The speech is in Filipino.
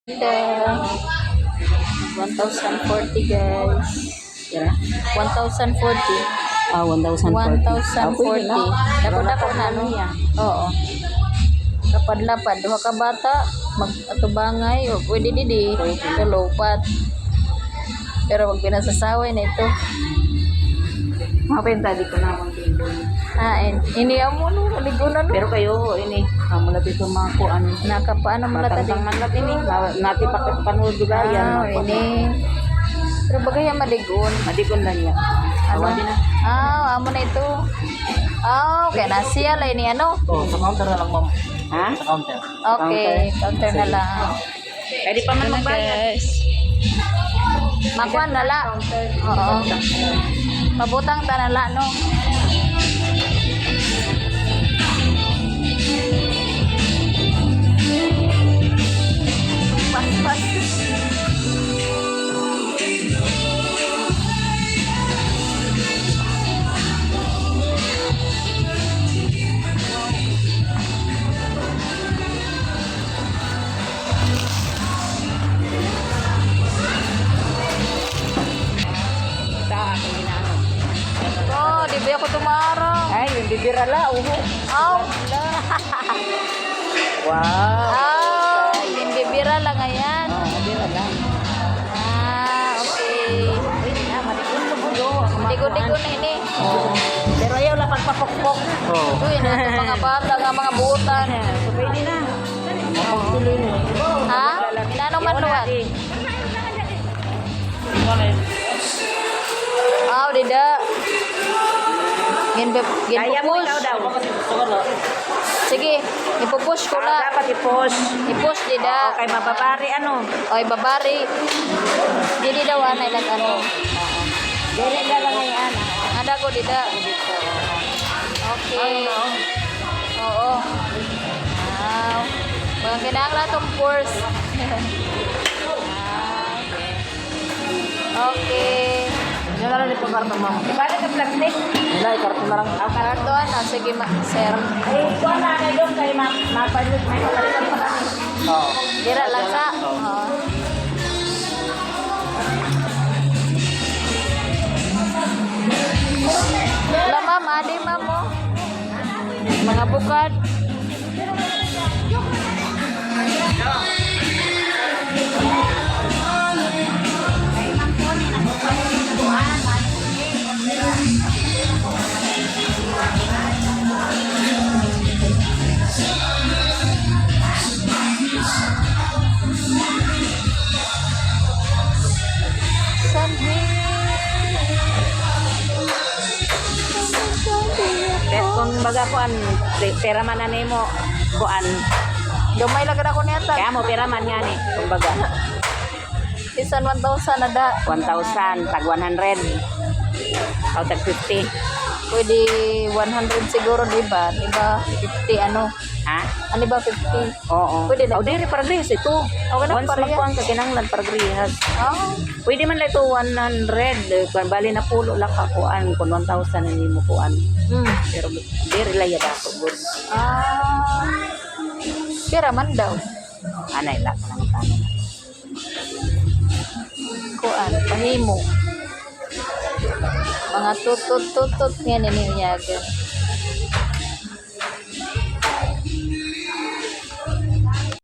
The 1,040 guys. Kira? 1,040. 1,040. 1,040. Dako-dako na no? Oo. Kapad-lapad. Duha ka bata. Mag-atubangay. O pwede didi. Tulupat. Pero pag pinasasaway na ito. Mapenta di ko naman tingin. Ini amo no. Naligunan no. Pero kayo, ini, mula dito mga kuan. Nakapaano mo lata din. Matang ini, nati panood juga yan. Ini. Pero bagay ang maligon. Madikon lang yan. Ano? Awa din na. Amo na ito. Kaya nasiya lang ini ano. Sa counter na lang, ma'am. Ha? Sa counter. Okay, counter na lang. Pwede pa man magbayad. Makuan na la. Oo. Pabutang tanala no. Pas. Di ba ako tumaraw? Ay, yung bibira la, uho. Wow. Hindi bira lang ngayon. Bibira lang. Okay. Wait na, madikon na bulo. Digo-digo na ini. Pero ayaw lang pagpapokpok. Uy, na ito mga bata, mga butan. So, pwede na. Ha? Inanong manuan? Dida. Kaya mo Ginpupush. ikaw daw. Sige, ipupush ko na. Dapat i-push. Ipush dida. Okay, mababari ano. Oy, babari. Didi daw anay lang ano. Dili na lang ngayon. Ada ko dida. Okay. Oo. Wow. Mga kinakla tong course. Okay. Yan na lang ito karton, ma'am. Ibalik ka plastic. Wala, karton na lang. Karton. Sige, sir. Ay, ito na na doon kay mapalit. May kapalitan pa kami. Oo. Dira lang sa. Oo. Wala ma'am, adi ma'am mo. Mga bukad. Kung baga kuan, pera man na nimo kuan. Gamay lang ako niya Kaya mo pera man yan eh. Kung baga, Isan 1,000 na da. 1,000, tag 100. O tag 50. Pwede 100 siguro, diba? Diba 50 ano? Ha? Ano ba 50? Oo. Pwede na. O diri para grihas ito. Okay na, Once para makuha ka kinanglan para grihas. Oh. Pwede man lang ito 100. Kung bali na pulo lang ka kuan. Kung 1,000 na mo kuan. Pero diri layad ako. Good. Pira man daw. Anay lang. Anang kanan. Kuan, pahimo. Mga tutut-tutut yan ini niya.